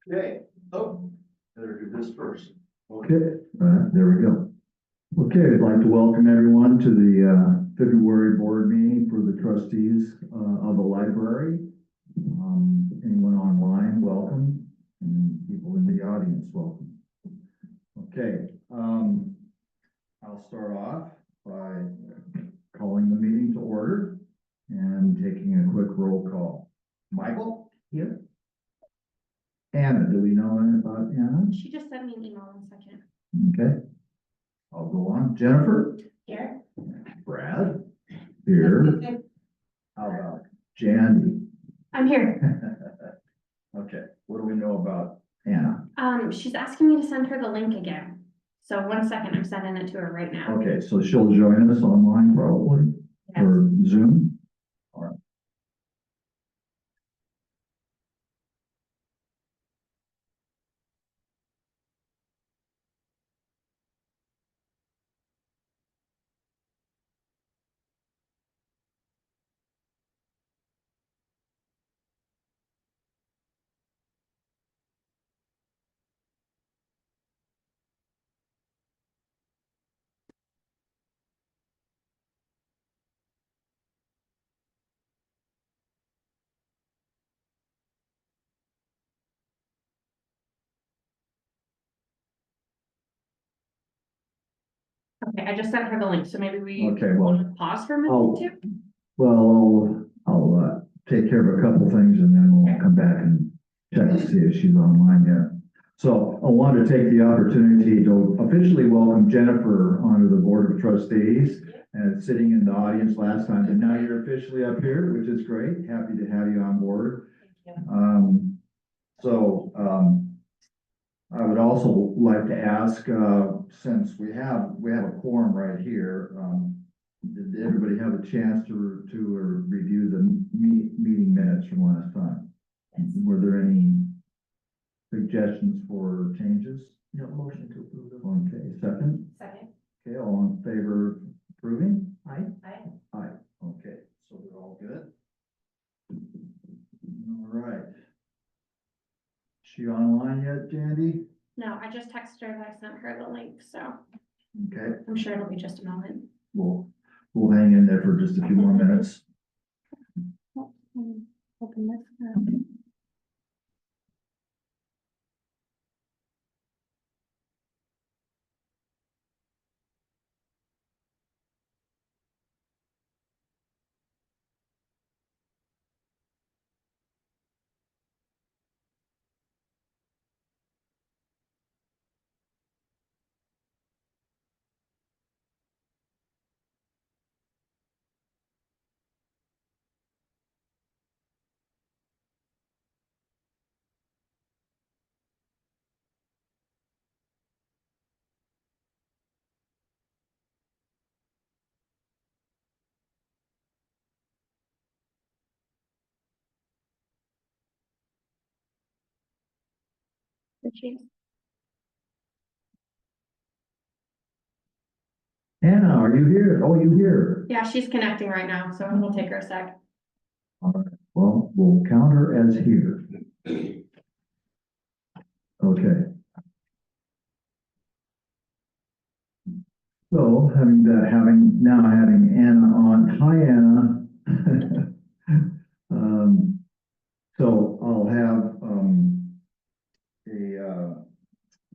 Okay, oh, better do this first. Okay, there we go. Okay, I'd like to welcome everyone to the February board meeting for the trustees of the library. Anyone online, welcome, and people in the audience, welcome. Okay, I'll start off by calling the meeting to order and taking a quick roll call. Michael? Here. Anna, do we know anything about Anna? She just sent me an email in a second. Okay. I'll go on. Jennifer? Here. Brad? Here. How about Jandy? I'm here. Okay, what do we know about Anna? She's asking me to send her the link again. So 1 second, I'm sending it to her right now. Okay, so she'll join us online probably, Yes. or Zoom? All right. Okay, I just sent her the link, so maybe we Okay, well, want to pause for a minute too. Well, I'll take care of a couple things and then we'll come back and check to see if she's online yet. So I want to take the opportunity to officially welcome Jennifer onto the Board of Trustees and sitting in the audience last time, but now you're officially up here, which is great. Happy to have you on board. I would also like to ask, since we have a quorum right here, did everybody have a chance to review the meeting minutes from last time? Were there any suggestions for changes? No motion to approve them. Okay, second? Second. Okay, all in favor of approving? Aye? Aye. Aye, okay, so we're all good? All right. She online yet, Jandy? No, I just texted her that I sent her the link, so Okay, I'm sure it'll be just a moment. we'll hang in there for just a few more minutes. Open this up. Hannah, are you here? Oh, you here? Yeah, she's connecting right now, so it'll take her a sec. All right, well, we'll count her as here. Okay. So having Anna on, hi Anna. So I'll have,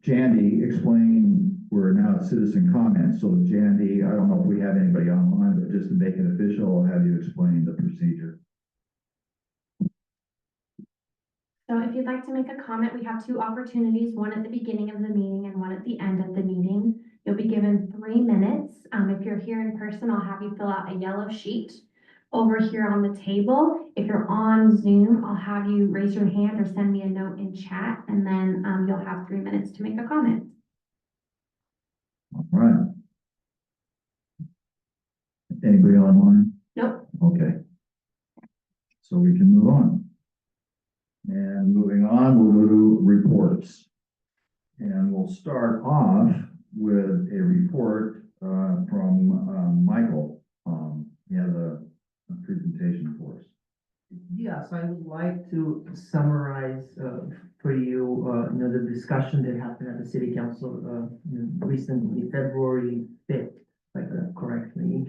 Jandy explain, we're now at citizen comments. So Jandy, I don't know if we have anybody online, but just to make it official, I'll have you explain the procedure. So if you'd like to make a comment, we have two opportunities, one at the beginning of the meeting and one at the end of the meeting. You'll be given 3 minutes. If you're here in person, I'll have you fill out a yellow sheet over here on the table. If you're on Zoom, I'll have you raise your hand or send me a note in chat, and then you'll have 3 minutes to make a comment. All right. Anybody online? Nope. Okay. So we can move on. And moving on, we'll go to reports. And we'll start off with a report from Michael. He has a presentation for us. Yeah, so I would like to summarize for you, the discussion that happened at the city council recently, February 5th, if I got correctly,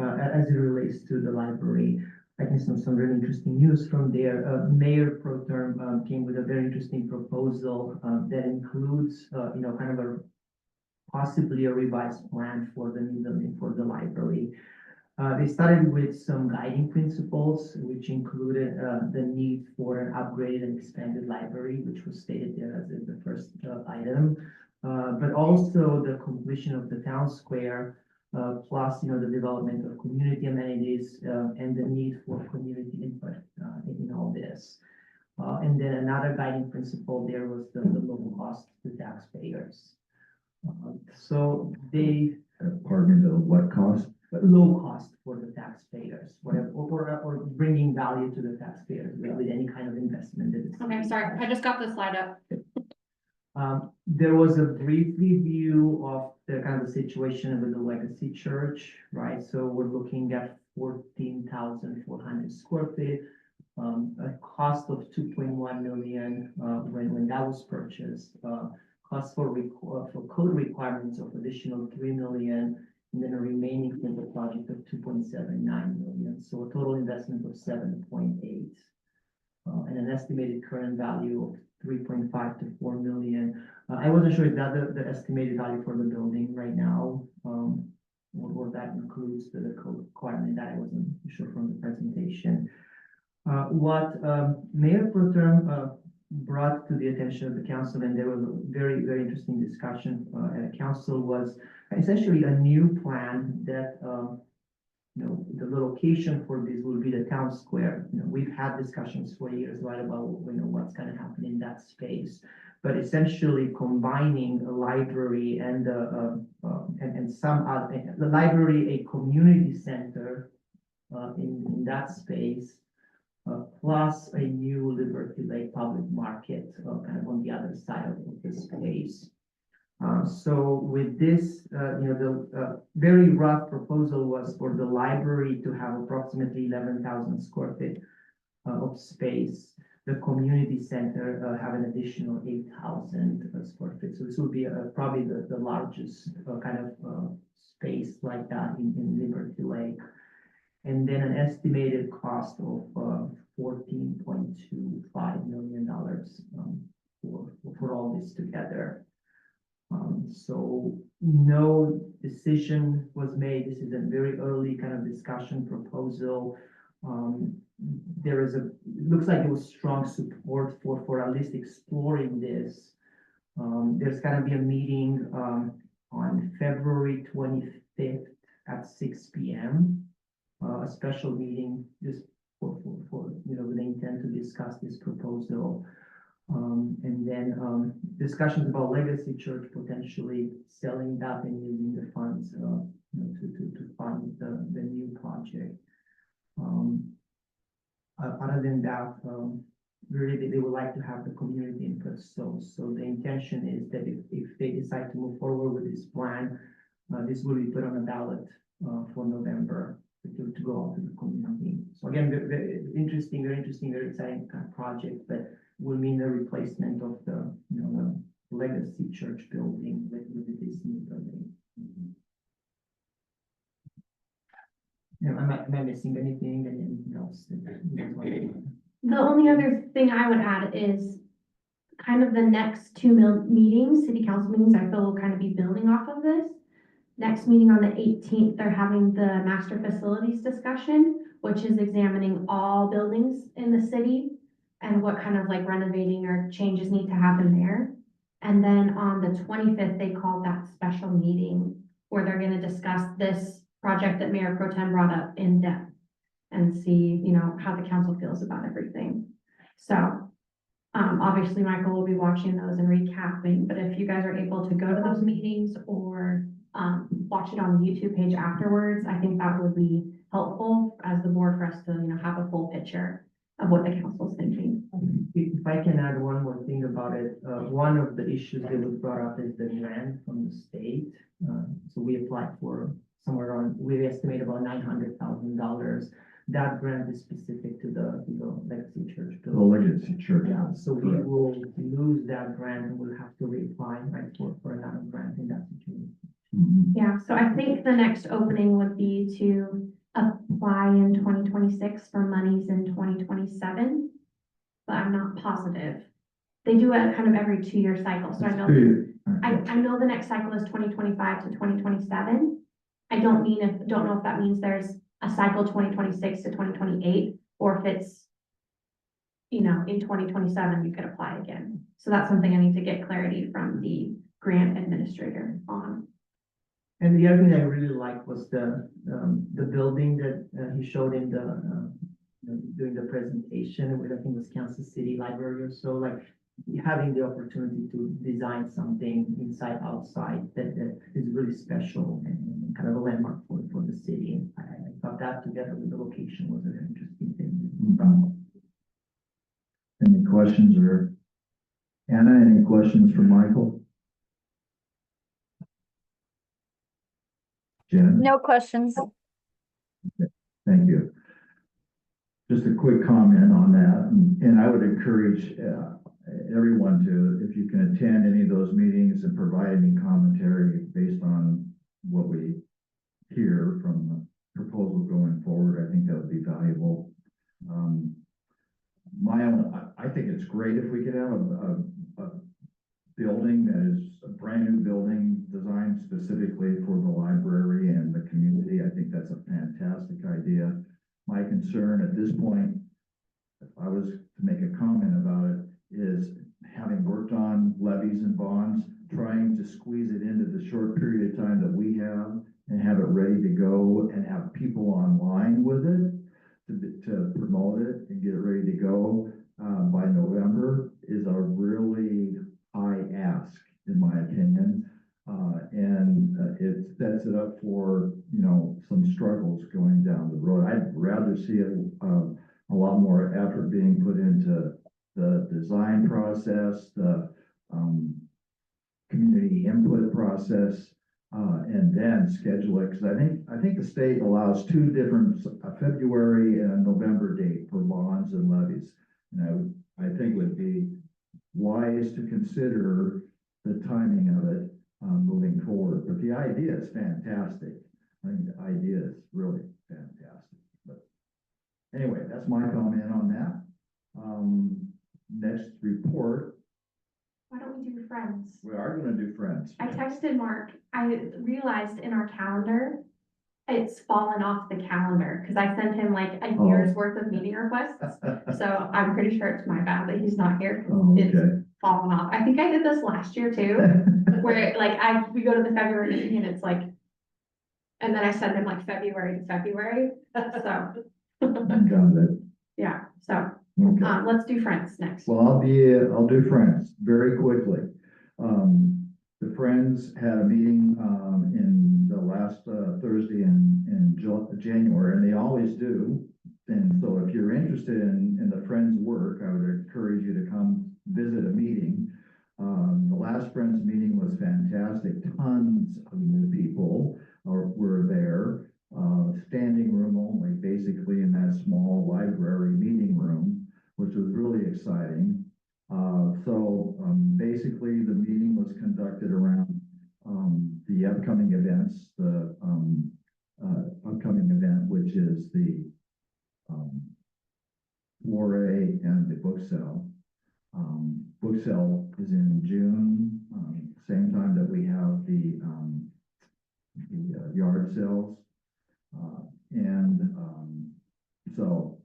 as it relates to the library. I think some very interesting news from there. Mayor Pro Tem came with a very interesting proposal that includes, kind of a possibly a revised plan for the new building for the library. They started with some guiding principles, which included the need for an upgraded and expanded library, which was stated there as the first item, but also the completion of the town square, plus the development of community amenities and the need for community input in all this. And then another guiding principle there was the low cost to taxpayers. So they Pardon me, the what cost? low cost for the taxpayers, whatever, or bringing value to the taxpayers with any kind of investment that is. Okay, I'm sorry, I just got the slide up. There was a brief review of the kind of situation with the legacy church, right? So we're looking at 14,400 square feet, a cost of 2.1 million when that was purchased, cost for code requirements of additional 3 million, and then a remaining for the project of 2.79 million. So a total investment of 7.8, and an estimated current value of 3.5 to 4 million. I wasn't sure if that the estimated value for the building right now, or that includes the code requirement. That I wasn't sure from the presentation. What Mayor Pro Tem brought to the attention of the council, and there was a very, very interesting discussion at council, was essentially a new plan that the location for this will be the town square. We've had discussions for years, right, about what's going to happen in that space, but essentially combining a library and some the library, a community center in that space, plus a new Liberty Lake public market kind of on the other side of this space. So with this, the very rough proposal was for the library to have approximately 11,000 square feet of space. The community center have an additional 8,000 square feet. So this will be probably the largest kind of space like that in Liberty Lake. And then an estimated cost of $14.25 million for all this together. So no decision was made. This is a very early kind of discussion proposal. It looks like there was strong support for at least exploring this. There's going to be a meeting on February 25th at 6 p.m. A special meeting just for with the intent to discuss this proposal. And then discussions about legacy church potentially selling that and using the funds to fund the new project. Other than that, really they would like to have the community input. So the intention is that if they decide to move forward with this plan, this will be put on a ballot for November to go out to the community. So again, very interesting, very exciting kind of project, but will mean the replacement of the legacy church building with this new building. Am I missing anything? Anything else? The only other thing I would add is kind of the next two meetings, city council meetings, I feel will kind of be building off of this. Next meeting on the 18th, they're having the master facilities discussion, which is examining all buildings in the city and what kind of like renovating or changes need to happen there. And then on the 25th, they called that special meeting where they're going to discuss this project that Mayor Pro Tem brought up in depth and see, how the council feels about everything. So obviously Michael will be watching those and recapping, but if you guys are able to go to those meetings or watch it on the YouTube page afterwards, I think that would be helpful as the board for us to, have a full picture of what the council's thinking. If I can add one more thing about it, one of the issues that was brought up is the grant from the state. So we applied for somewhere around, we estimate about $900,000. That grant is specific to the the legacy church. Yeah, so we Correct. will lose that grant and we'll have to reapply, right, for another grant in that situation. Mhm. Yeah, so I think the next opening would be to apply in 2026 for monies in 2027. But I'm not positive. They do it kind of every 2-year cycle, so I know, I know the next cycle is 2025 to 2027. I don't know if that means there's a cycle 2026 to 2028, or if it's, in 2027, you could apply again. So that's something I need to get clarity from the grant administrator on. And the other thing I really liked was the building that he showed in during the presentation, with I think it was Kansas City Library or so, like having the opportunity to design something inside, outside that is really special and kind of a landmark for the city. And I thought that together with the location was an interesting thing. Any questions or Anna, any questions for Michael? Jen? No questions. Thank you. Just a quick comment on that, and I would encourage everyone to, if you can attend any of those meetings and provide any commentary based on what we hear from the proposal going forward, I think that would be valuable. I think it's great if we could have a building that is a brand new building designed specifically for the library and the community. I think that's a fantastic idea. My concern at this point, if I was to make a comment about it, is having worked on levies and bonds, trying to squeeze it into the short period of time that we have and have it ready to go and have people online with it to promote it and get it ready to go by November is a really high ask, in my opinion. It sets it up for, some struggles going down the road. I'd rather see it, a lot more effort being put into the design process, the community input process, and then schedule it. Because I think the state allows 2 different, a February and a November date for bonds and levies. And I think it would be wise to consider the timing of it moving forward. But the idea is fantastic. I think the idea is really fantastic. But anyway, that's my comment on that. Next report, Why don't we do friends? we are going to do friends. I texted Mark, I realized in our calendar, it's fallen off the calendar, because I sent him like a year's worth of meeting requests. So I'm pretty sure it's my bad that he's not here, 'cause Oh, it's okay. fallen off. I think I did this last year too, where like we go to the February meeting and it's like, and then I send him like February to February, so. Got it. Yeah, so, Okay. let's do friends next. Well, I'll do Friends very quickly. The Friends had a meeting, in the last, Thursday in January, and they always do. And so if you're interested in the Friends work, I would encourage you to come visit a meeting. The last Friends meeting was fantastic. Tons of new people were there. Standing room only, basically in that small library meeting room, which was really exciting. Basically the meeting was conducted around the upcoming events, the upcoming event, which is the soiree and the book sale. Book sale is in June, same time that we have the yard sales. So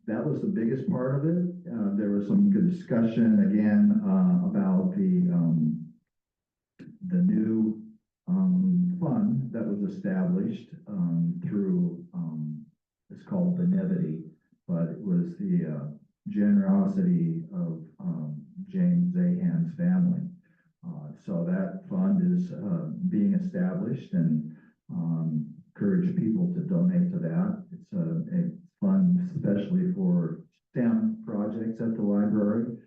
that was the biggest part of it. There was some good discussion again about the new fund that was established through it's called Benevity, but it was the generosity of James Zahan's family. So that fund is being established, and encourage people to donate to that. It's a fund especially for STEM projects at the library.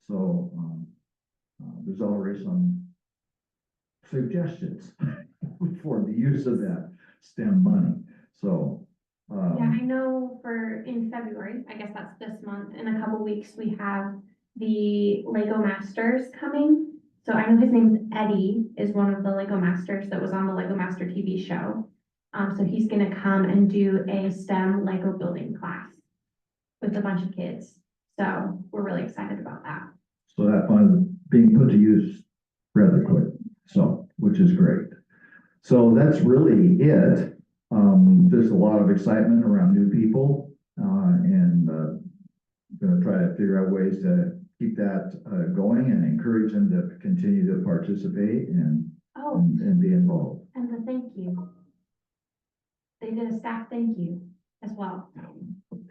So there's already some suggestions for the use of that STEM money. So Yeah, I know in February, I guess that's this month, in a couple weeks, we have the Lego Masters coming. So I know his name's Eddie, is one of the Lego Masters that was on the Lego Master TV show. So he's gonna come and do a STEM Lego building class with a bunch of kids. So we're really excited about that. So that fund is being put to use rather quick, so, which is great. So that's really it. There's a lot of excitement around new people, and gonna try to figure out ways to keep that going and encourage them to continue to participate and Oh, and be involved. and the thank you. They did a staff thank you as well.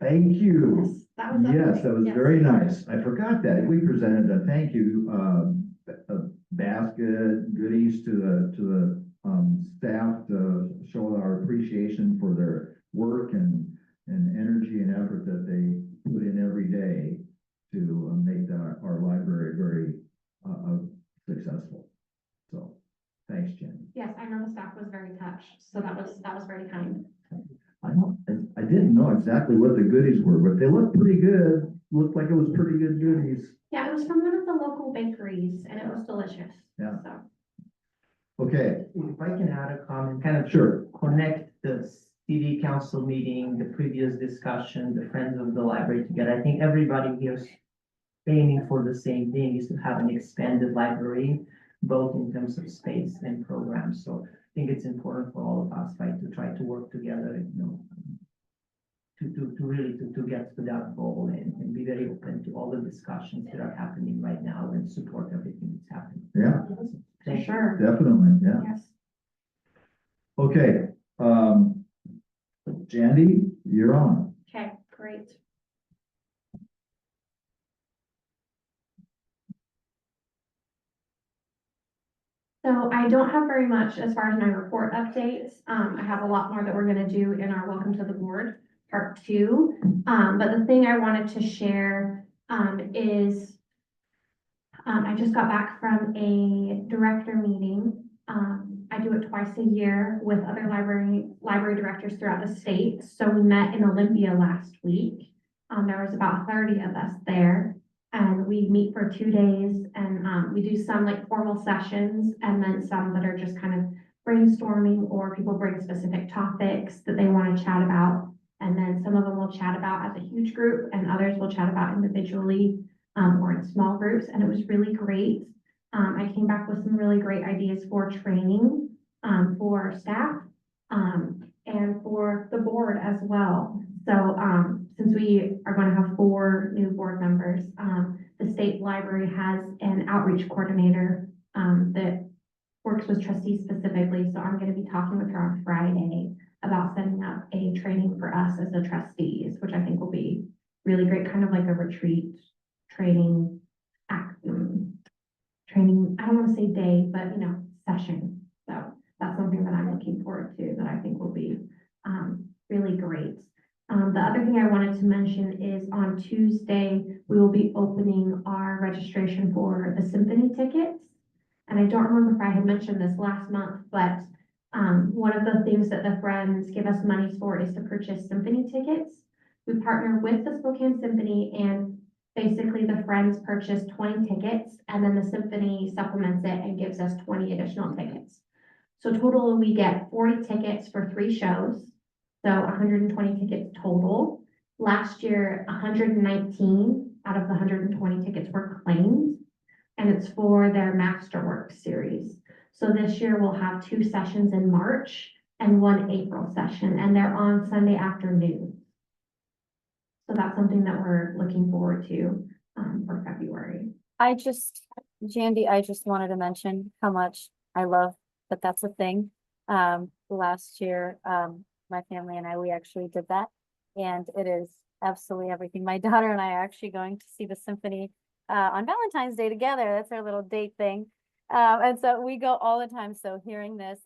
Thank you. Yes, that was. Yes, that was Yes. very nice. I forgot that. We presented a thank you, a basket, goodies to the staff to show our appreciation for their work and energy and effort that they put in every day to make our library very successful. So, thanks, Jen. Yes, I know the staff was very touched, so that was very kind. I didn't know exactly what the goodies were, but they looked pretty good. Looked like it was pretty good goodies. Yeah, it was from one of the local bakeries and it was delicious. Yeah. So, Okay, If I can add a comment, kind of sure. connect the city council meeting, the previous discussion, the Friends of the Library together. I think everybody here is aiming for the same thing, is to have an expanded library, both in terms of space and programs. So I think it's important for all of us, right, to try to work together, to really get to that goal and be very open to all the discussions that are happening right now and support everything that's happening. Yeah, for Thank you. sure. definitely, yeah. Yes. Okay, Jandy, you're on. Okay, great. So I don't have very much as far as my report updates. I have a lot more that we're gonna do in our Welcome to the Board Part 2. But the thing I wanted to share, is, I just got back from a director meeting. I do it twice a year with other library directors throughout the state. So we met in Olympia last week. There was about 30 of us there. And we meet for 2 days and we do some like formal sessions and then some that are just kind of brainstorming, or people bring specific topics that they want to chat about. And then some of them will chat about as a huge group and others will chat about individually, or in small groups. And it was really great. I came back with some really great ideas for training, for staff, and for the board as well. So, since we are going to have 4 new board members, the state library has an outreach coordinator, that works with trustees specifically. So I'm going to be talking with her on Friday about setting up a training for us as the trustees, which I think will be really great, kind of like a retreat training, training, I don't want to say day, but session. So that's something that I'm looking forward to, that I think will be really great. The other thing I wanted to mention is on Tuesday, we will be opening our registration for the symphony tickets. And I don't remember if I had mentioned this last month, but one of the things that the Friends give us monies for is to purchase symphony tickets. We partner with the Spokane Symphony, and basically the Friends purchase 20 tickets and then the symphony supplements it and gives us 20 additional tickets. So total, we get 40 tickets for 3 shows. So 120 tickets total. Last year, 119 out of the 120 tickets were claimed, and it's for their Masterwork series. So this year we'll have 2 sessions in March and 1 April session, and they're on Sunday afternoon. So that's something that we're looking forward to for February. Jandy, I just wanted to mention how much I love that that's a thing. Last year, my family and we actually did that, and it is absolutely everything. My daughter and I are actually going to see the symphony on Valentine's Day together. That's our little date thing. And so we go all the time. So hearing this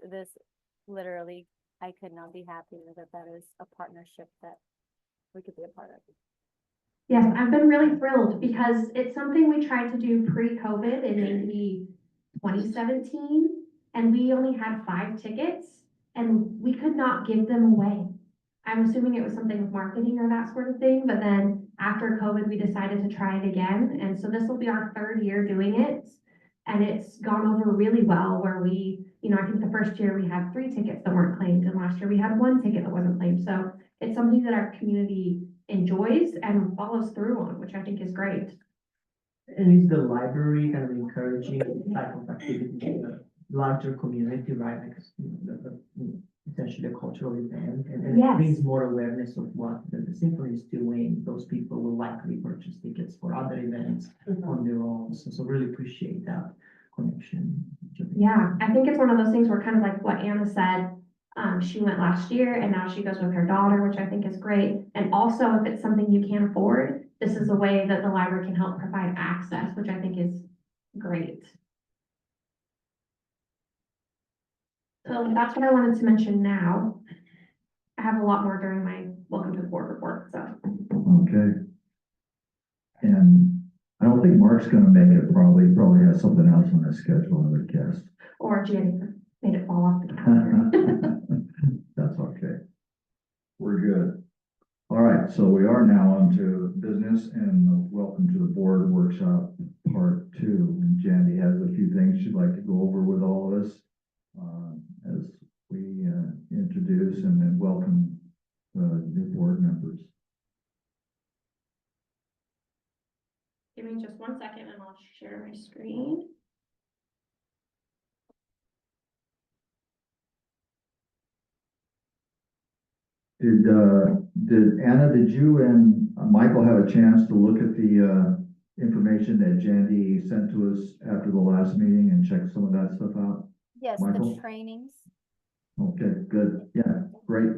literally, I could not be happier that is a partnership that we could be a part of. Yes, I've been really thrilled because it's something we tried to do pre-COVID in maybe 2017, and we only had 5 tickets and we could not give them away. I'm assuming it was something with marketing or that sort of thing, but then after COVID, we decided to try it again. And so this will be our third year doing it. And it's gone over really well where we, I think the first year we had 3 tickets that weren't claimed, and last year we had 1 ticket that wasn't claimed. So it's something that our community enjoys and follows through on, which I think is great. And is the library kind of encouraging type of activity in the larger community, right? Like essentially a cultural event, and Yes. it brings more awareness of what the symphony is doing. Those people will likely purchase tickets for other events on their own. So really appreciate that connection. Yeah, I think it's one of those things where kind of like what Anna said, she went last year and now she goes with her daughter, which I think is great. And also, if it's something you can't afford, this is a way that the library can help provide access, which I think is great. So that's what I wanted to mention now. I have a lot more during my welcome to the board report, so. Okay. And I don't think Mark's gonna make it, probably has something else on his schedule, I would guess. Or Jennifer made it fall off the calendar. That's okay. We're good. All right, so we are now on to business and the welcome to the board workshop part 2. And Jandy has a few things she'd like to go over with all of us as we introduce and then welcome new board members. Give me just 1 second and I'll share my screen. Did Anna, did you and Michael have a chance to look at the information that Jandy sent to us after the last meeting and check some of that stuff out? Yes, Michael? the trainings. Okay, good. Yeah, great.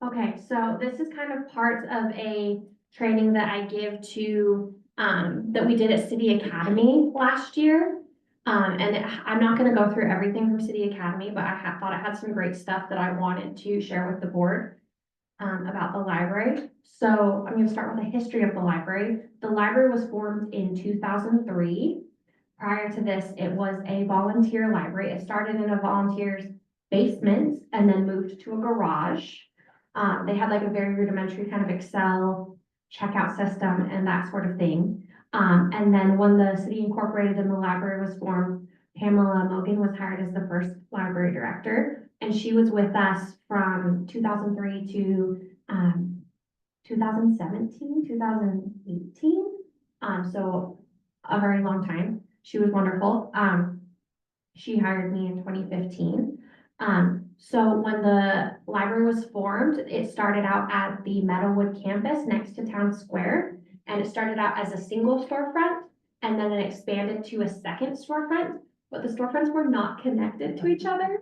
Okay, so this is kind of part of a training that I give to, that we did at City Academy last year. I'm not gonna go through everything from City Academy, but I thought it had some great stuff that I wanted to share with the board about the library. So I'm gonna start with the history of the library. The library was formed in 2003. Prior to this, it was a volunteer library. It started in a volunteer's basement and then moved to a garage. They had like a very rudimentary kind of Excel checkout system and that sort of thing. And then when the city incorporated and the library was formed, Pamela Mogan was hired as the first library director. And she was with us from 2003 to 2017, 2018. So a very long time. She was wonderful. She hired me in 2015. So when the library was formed, it started out at the Meadowwood campus next to Town Square. And it started out as a single storefront, and then it expanded to a second storefront, but the storefronts were not connected to each other.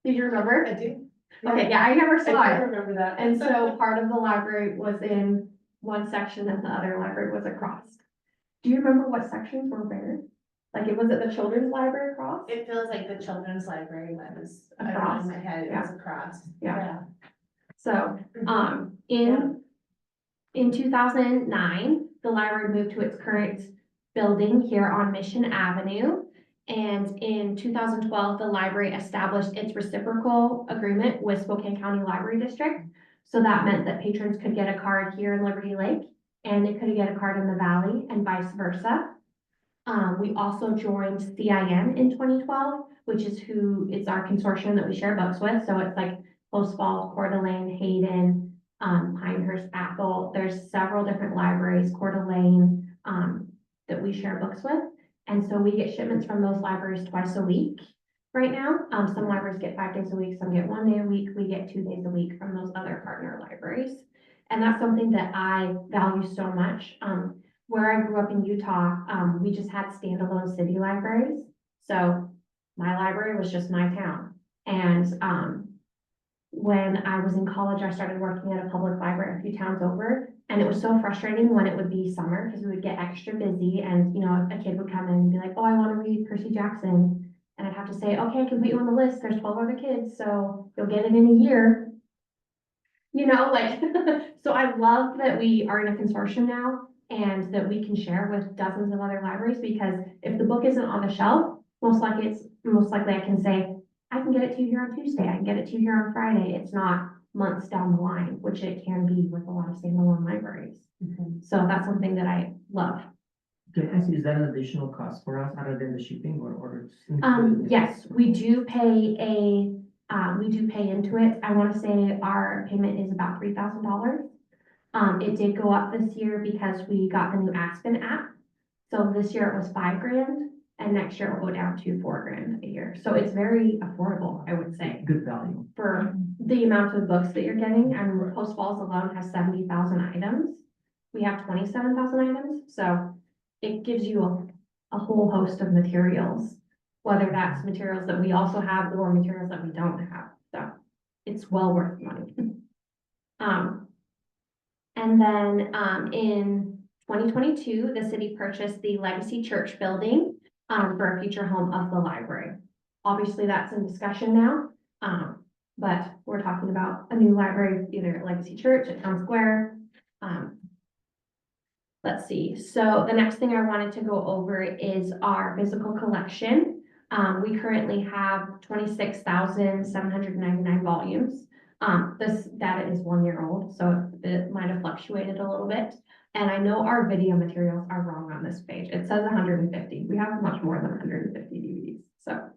Do you remember? I do. Okay, yeah, I never saw I it. do remember that. And so part of the library was in one section and the other library was across. Do you remember what sections were where? Like it was at the children's library across? It feels like the children's library was, I don't know, Across. in my head, it was across. Yeah. So, in 2009, the library moved to its current building here on Mission Avenue. And in 2012, the library established its reciprocal agreement with Spokane County Library District. So that meant that patrons could get a card here in Liberty Lake and they could get a card in the Valley and vice versa. We also joined CIN in 2012, which is it's our consortium that we share books with. So it's like Post Falls, Coeur d'Alene, Hayden, Pinehurst, Athol. There's several different libraries, Coeur d'Alene, that we share books with. And so we get shipments from those libraries twice a week right now. Some libraries get 5 days a week, some get 1 day a week. We get 2 days a week from those other partner libraries. And that's something that I value so much. Where I grew up in Utah, we just had standalone city libraries. So my library was just my town. And when I was in college, I started working at a public library a few towns over. And it was so frustrating when it would be summer because we would get extra busy. And, a kid would come in and be like, oh, I want to read Percy Jackson. And I'd have to say, okay, I can put you on the list. There's 12 other kids, so you'll get it in a year. So I love that we are in a consortium now and that we can share with dozens of other libraries, because if the book isn't on the shelf, most likely I can say, I can get it to you here on Tuesday, I can get it to you here on Friday. It's not months down the line, which it can be with a lot of standalone libraries. So that's something that I love. Can I ask, is that an additional cost for us other than the shipping or it's included? Yes, we do pay into it. I want to say our payment is about $3,000. It did go up this year because we got the new Aspen app. So this year it was $5,000 and next year it will go down to $4,000 a year. So it's very affordable, I would say, Good value. for the amount of books that you're getting. And Post Falls alone has 70,000 items. We have 27,000 items, so it gives you a whole host of materials, whether that's materials that we also have or materials that we don't have. So it's well worth the money. And then in 2022, the city purchased the Legacy Church building for a future home of the library. Obviously, that's in discussion now, but we're talking about a new library, either at Legacy Church, at Town Square. Let's see, so the next thing I wanted to go over is our physical collection. We currently have 26,799 volumes. This data is 1 year old, so it might have fluctuated a little bit. And I know our video materials are wrong on this page. It says 150. We have much more than 150 DVDs. So,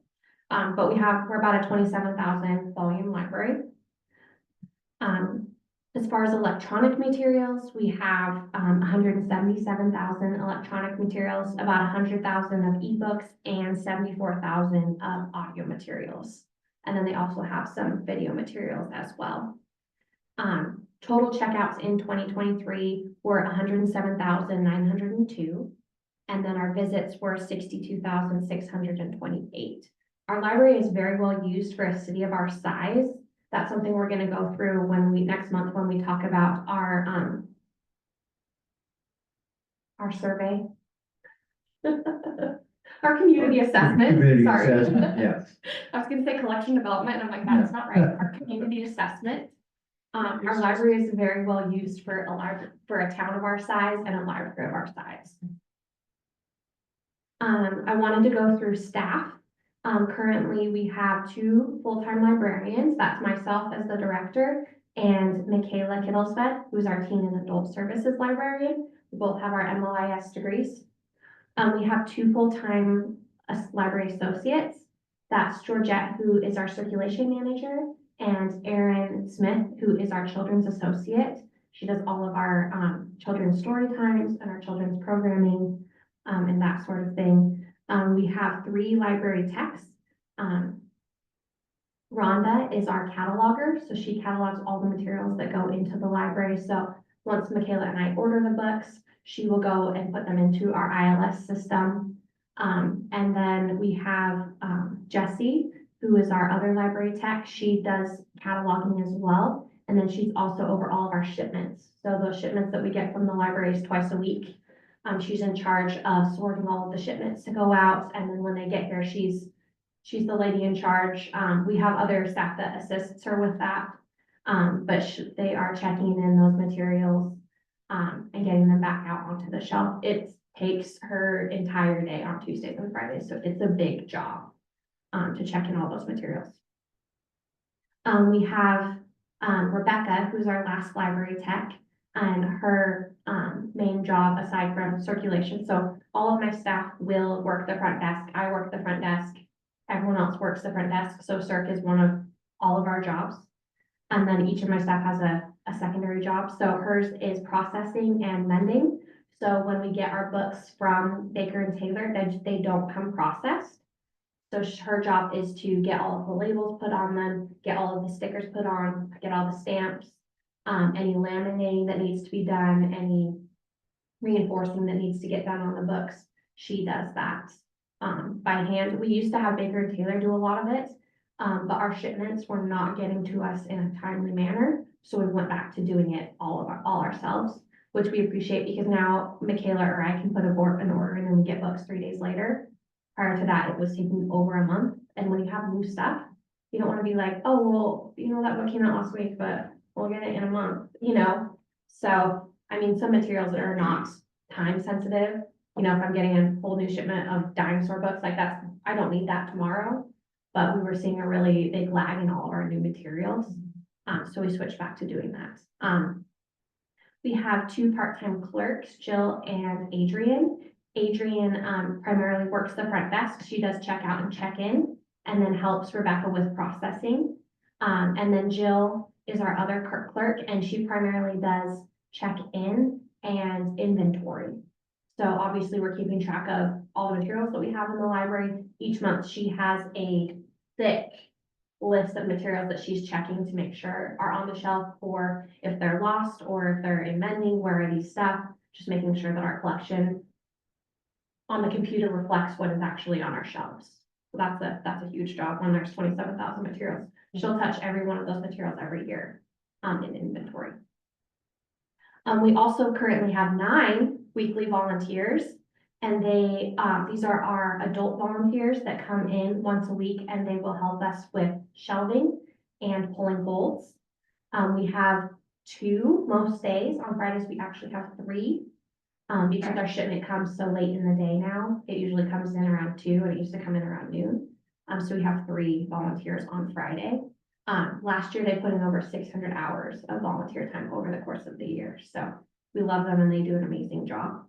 but we're about a 27,000 volume library. As far as electronic materials, we have 177,000 electronic materials, about 100,000 of ebooks, and 74,000 of audio materials. And then they also have some video materials as well. Total checkouts in 2023 were 107,902. And then our visits were 62,628. Our library is very well used for a city of our size. That's something we're going to go through next month when we talk about our survey. Our community assessment, Community sorry. assessment, yes. I was gonna say collection development, and I'm like, that's not right, our community assessment. Our library is very well used for a town of our size and a library of our size. I wanted to go through staff. Currently, we have 2 full-time librarians. That's myself as the director and Michaela Kittlesved, who's our teen and adult services librarian. We both have our MLIS degrees. We have 2 full-time library associates. That's Georgette, who is our circulation manager, and Erin Smith, who is our children's associate. She does all of our children's story times and our children's programming and that sort of thing. We have 3 library techs. Rhonda is our cataloger, so she catalogs all the materials that go into the library. So once Michaela and I order the books, she will go and put them into our ILS system. And then we have Jessie, who is our other library tech. She does cataloging as well. And then she's also over all of our shipments. So those shipments that we get from the libraries twice a week, she's in charge of sorting all of the shipments to go out. And then when they get here, she's the lady in charge. We have other staff that assists her with that. But they are checking in those materials and getting them back out onto the shelf. It takes her entire day on Tuesdays and Fridays. So it's a big job to check in all those materials. We have Rebecca, who's our last library tech, and her main job aside from circulation. So all of my staff will work the front desk. I work the front desk. Everyone else works the front desk. So circ is one of all of our jobs. And then each of my staff has a secondary job. So hers is processing and mending. So when we get our books from Baker and Taylor, they don't come processed. So her job is to get all of the labels put on them, get all of the stickers put on, get all the stamps, any laminating that needs to be done, any reinforcing that needs to get done on the books. She does that by hand. We used to have Baker and Taylor do a lot of it, but our shipments were not getting to us in a timely manner. So we went back to doing it all ourselves, which we appreciate because now Michaela or I can put an order in and we get books 3 days later. Prior to that, it was taking over a month. And when you have new stuff, you don't want to be like, oh, well, that book came out last week, but we'll get it in a month, So, I mean, some materials that are not time sensitive, if I'm getting a whole new shipment of dinosaur books, like that's I don't need that tomorrow. But we were seeing a really big lag in all of our new materials. So we switched back to doing that. We have two part-time clerks, Jill and Adrian. Adrian primarily works the front desk. She does check out and check in, and then helps Rebecca with processing. And then Jill is our other clerk, and she primarily does check in and inventory. So obviously, we're keeping track of all the materials that we have in the library. Each month, she has a thick list of materials that she's checking to make sure are on the shelf, or if they're lost or if they're in mending, where are these stuff? Just making sure that our collection on the computer reflects what is actually on our shelves. So that's a huge job when there's 27,000 materials. She'll touch every one of those materials every year in inventory. We also currently have 9 weekly volunteers, and these are our adult volunteers that come in once a week, and they will help us with shelving and pulling holds. We have 2 most days. On Fridays, we actually have 3. Because our shipment comes so late in the day now. It usually comes in around 2, and it used to come in around noon. So we have 3 volunteers on Friday. Last year, they put in over 600 hours of volunteer time over the course of the year. So we love them, and they do an amazing job.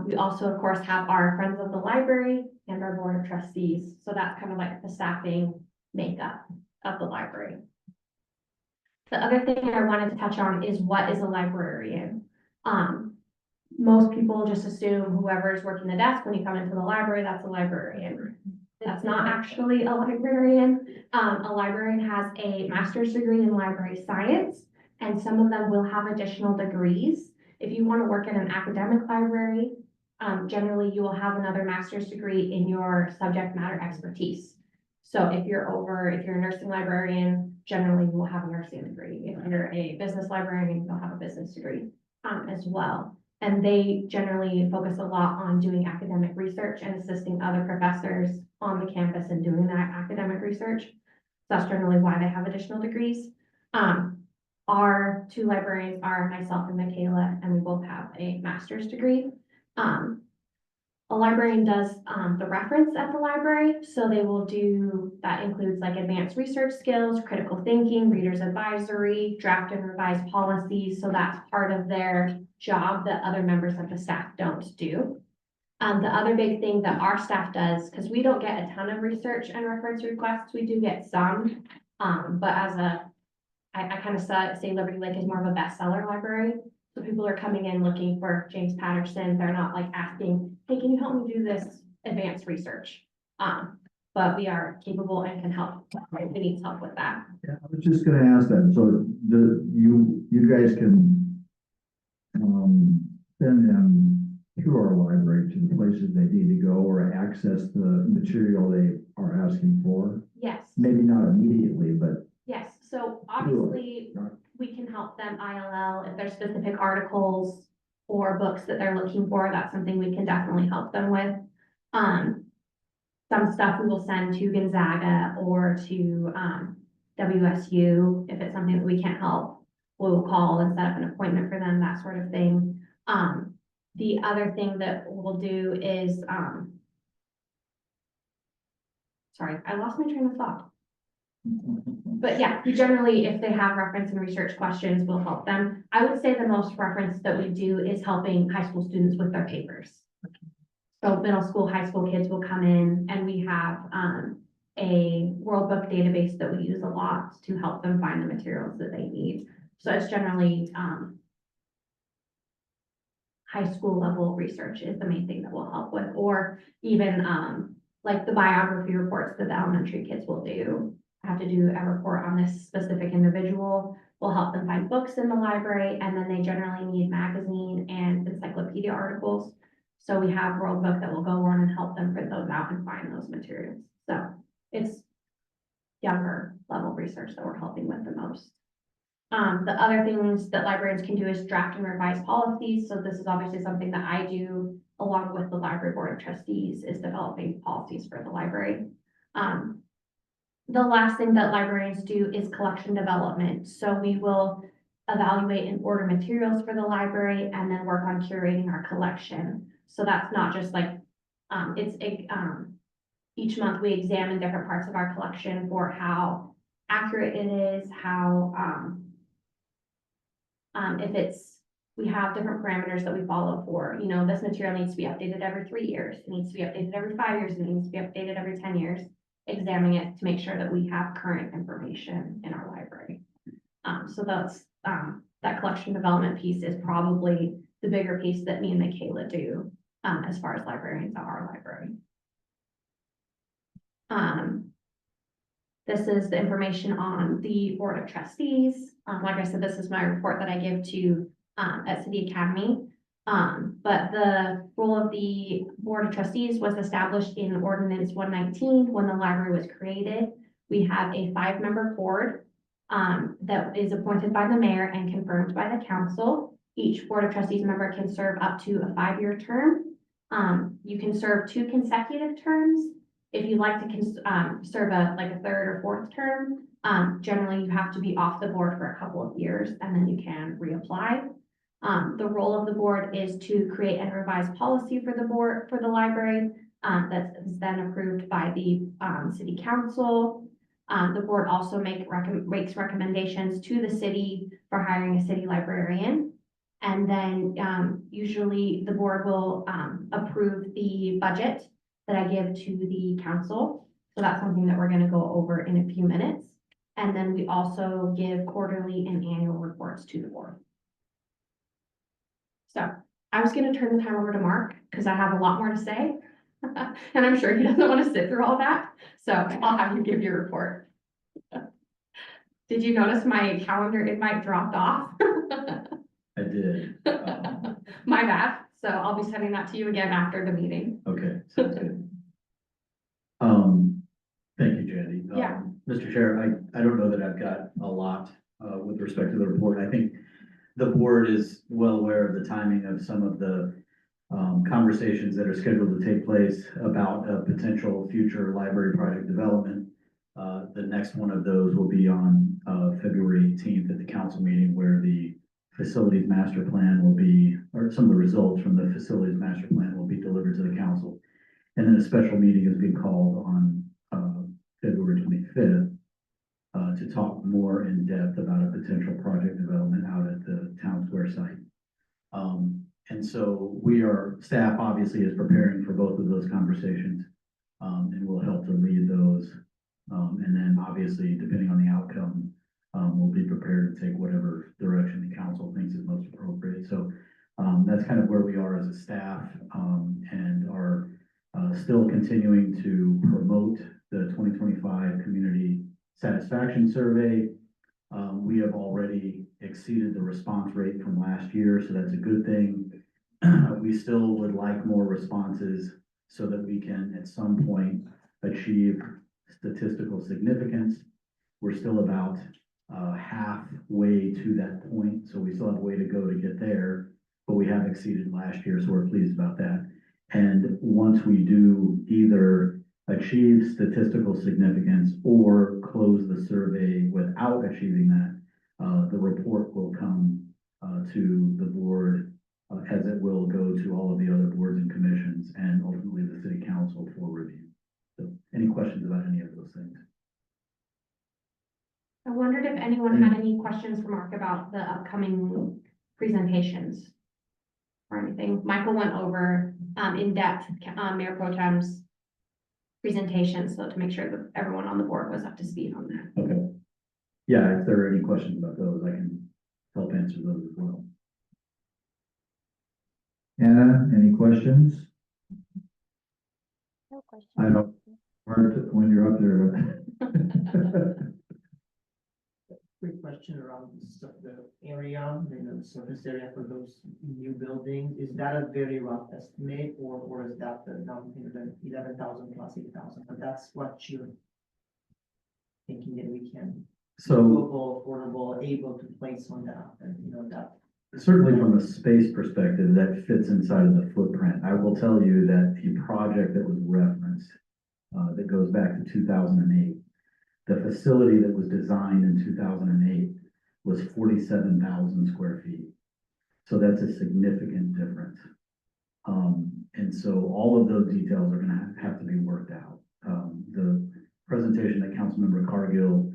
We also, of course, have our Friends of the Library and our Board of Trustees. So that's kind of like the staffing makeup of the library. The other thing I wanted to touch on is, what is a librarian? Most people just assume whoever's working the desk when you come into the library, that's a librarian. That's not actually a librarian. A librarian has a master's degree in library science, and some of them will have additional degrees. If you want to work in an academic library, generally you will have another master's degree in your subject matter expertise. So if you're a nursing librarian, generally you will have a nursing degree. If you're a business librarian, you'll have a business degree as well. And they generally focus a lot on doing academic research and assisting other professors on the campus and doing that academic research. That's generally why they have additional degrees. Our 2 librarians are myself and Michaela, and we both have a master's degree. A librarian does the reference at the library, so they will do, that includes like advanced research skills, critical thinking, reader's advisory, draft and revise policies. So that's part of their job that other members of the staff don't do. The other big thing that our staff does, because we don't get a ton of research and reference requests, we do get some, but I kind of say Liberty Lake is more of a bestseller library. So people are coming in looking for James Patterson. They're not like asking, hey, can you help me do this advanced research? But we are capable and can help if it needs help with that. Yeah, I was just gonna ask that. So you guys can send them through our library to the places they need to go, or access the material they are asking for? Yes. Maybe not immediately, but Yes. So obviously we can help them ILL if there's specific articles or books that they're looking for. That's something we can definitely help them with. Some stuff we will send to Gonzaga or to WSU. If it's something that we can't help, we'll call and set up an appointment for them, that sort of thing. The other thing that we'll do is, sorry, I lost my train of thought. But yeah, generally, if they have reference and research questions, we'll help them. I would say the most reference that we do is helping high school students with their papers. So middle school, high school kids will come in, and we have a World Book database that we use a lot to help them find the materials that they need. So it's generally high school level research is the main thing that we'll help with, or even like the biography reports that the elementary kids will do. Have to do a report on this specific individual. We'll help them find books in the library, and then they generally need magazine and encyclopedia articles. So we have World Book that will go on and help them print those out and find those materials. So it's younger level research that we're helping with the most. The other things that librarians can do is draft and revise policies. So this is obviously something that I do along with the Library Board of Trustees, is developing policies for the library. The last thing that librarians do is collection development. So we will evaluate and order materials for the library and then work on curating our collection. So that's not just like, each month we examine different parts of our collection for how accurate it is, how, if it's, we have different parameters that we follow for, you know, this material needs to be updated every 3 years, it needs to be updated every 5 years, and it needs to be updated every 10 years. Examining it to make sure that we have current information in our library. So that's, that collection development piece is probably the bigger piece that me and Michaela do, as far as librarians at our library. This is the information on the Board of Trustees. Like I said, this is my report that I give to, at City Academy. But the role of the Board of Trustees was established in Ordinance 119 when the library was created. We have a 5-member board that is appointed by the mayor and confirmed by the council. Each Board of Trustees member can serve up to a 5-year term. You can serve 2 consecutive terms. If you'd like to serve a 3rd or 4th term, generally you have to be off the board for a couple of years and then you can reapply. The role of the board is to create and revise policy for the board, for the library, that is then approved by the city council. The board also makes recommendations to the city for hiring a city librarian. And then usually the board will approve the budget that I give to the council. So that's something that we're going to go over in a few minutes. And then we also give quarterly and annual reports to the board. So I was going to turn the time over to Mark because I have a lot more to say. And I'm sure he doesn't want to sit through all that. So I'll have you give your report. Did you notice my calendar invite dropped off? I did. My bad. So I'll be sending that to you again after the meeting. Okay, sounds good. Thank you, Jandy. Yeah. Mr. Chair, I don't know that I've got a lot, with respect to the report. I think the board is well aware of the timing of some of the, conversations that are scheduled to take place about a potential future library project development. The next one of those will be on, February 18th at the council meeting where the facilities master plan will be, or some of the results from the facilities master plan will be delivered to the council. And then a special meeting is being called on February 25th to talk more in depth about a potential project development out at the town square site. And so staff obviously is preparing for both of those conversations and will help to lead those. And then obviously, depending on the outcome, we'll be prepared to take whatever direction the council thinks is most appropriate. So that's kind of where we are as a staff, and are still continuing to promote the 2025 Community Satisfaction Survey. We have already exceeded the response rate from last year, so that's a good thing. We still would like more responses so that we can at some point achieve statistical significance. We're still about halfway to that point, so we still have a way to go to get there, but we have exceeded last year, so we're pleased about that. And once we do either achieve statistical significance or close the survey without achieving that, the report will come to the board, as it will go to all of the other boards and commissions and ultimately the city council for review. So any questions about any of those things? I wondered if anyone had any questions for Mark about the upcoming presentations or anything. Michael went over in depth Mayor Pro Tem's presentation, so to make sure that everyone on the board was up to speed on that. Okay. Yeah, if there are any questions about those, I can help answer those as well. Anna, any questions? No question. I don't, when you're up there. Quick question around the area, the surface area for those new buildings. Is that a very rough estimate or is that the number, the 11,000 plus 8,000? But that's what you're thinking that we can So doable, affordable, able to place on that, and that. certainly from a space perspective, that fits inside of the footprint. I will tell you that the project that was referenced, that goes back to 2008, the facility that was designed in 2008 was 47,000 square feet. So that's a significant difference. And so all of those details are going to have to be worked out. the presentation that Councilmember Cargill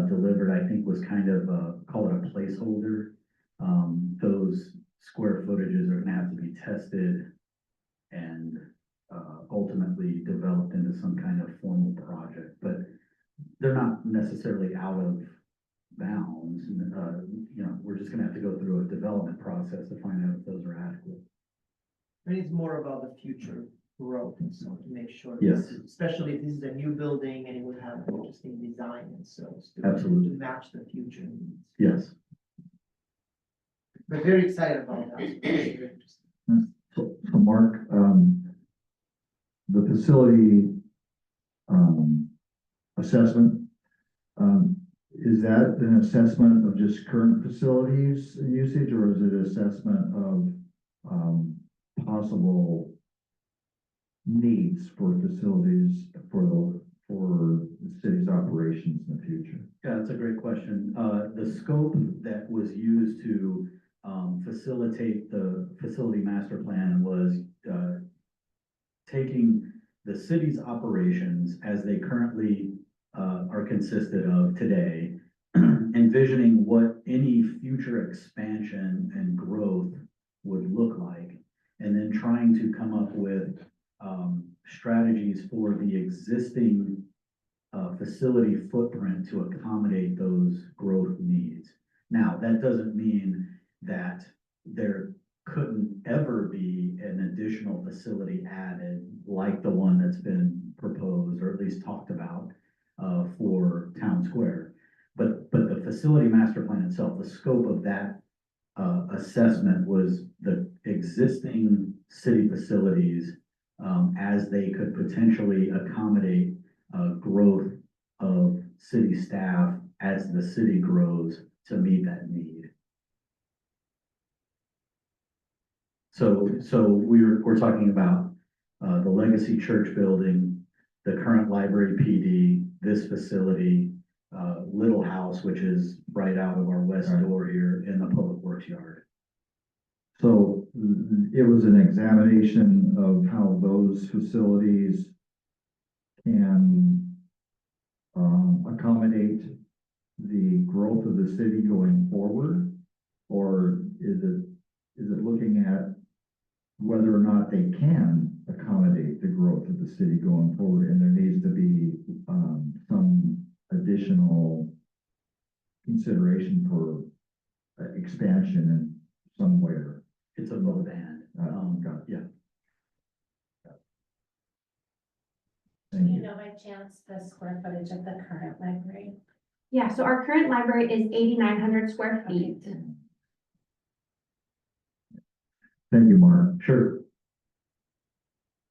delivered, I think was kind of, call it a placeholder. Those square footages are gonna have to be tested and ultimately developed into some kind of formal project, but they're not necessarily out of bounds. We're just gonna have to go through a development process to find out if those are adequate. And it's more about the future growth, and so to make sure. Yes. Especially if this is a new building and it will have an interesting design, and so. Absolutely. To match the future needs. Yes. We're very excited about that. It's very interesting. So Mark, the facility, assessment, is that an assessment of just current facilities usage, or is it an assessment of, possible needs for facilities for the city's operations in the future? Yeah, that's a great question. The scope that was used to facilitate the facility master plan was taking the city's operations as they currently are consisted of today, envisioning what any future expansion and growth would look like, and then trying to come up with strategies for the existing facility footprint to accommodate those growth needs. Now, that doesn't mean that there couldn't ever be an additional facility added like the one that's been proposed or at least talked about for Town Square. But the facility master plan itself, the scope of that assessment was the existing city facilities as they could potentially accommodate growth of city staff as the city grows to meet that need. So we're talking about the legacy church building, the current library PD, this facility, Little House, which is right out of our west door here in the public works yard. So it was an examination of how those facilities can accommodate the growth of the city going forward? Or is it looking at whether or not they can accommodate the growth of the city going forward, and there needs to be some additional consideration for expansion in somewhere? It's a low band. Got it. Yeah. Do Thank you you. know by chance the square footage of the current library? Yeah, so our current library is 8,900 square feet. Thank you, Mark. Sure.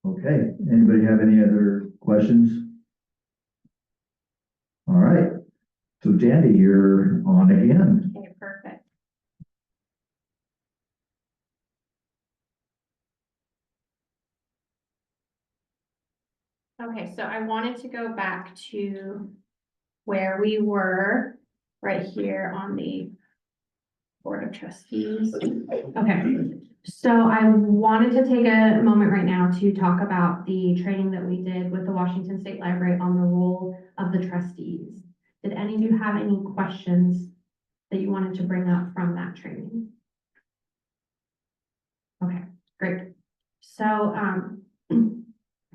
Okay, anybody have any other questions? All right, so Jandy, you're on again. Okay, perfect. Okay, so I wanted to go back to where we were, right here on the Board of Trustees. Okay, so I wanted to take a moment right now to talk about the training that we did with the Washington State Library on the role of the trustees. Did any of you have any questions that you wanted to bring up from that training? Okay, great. So,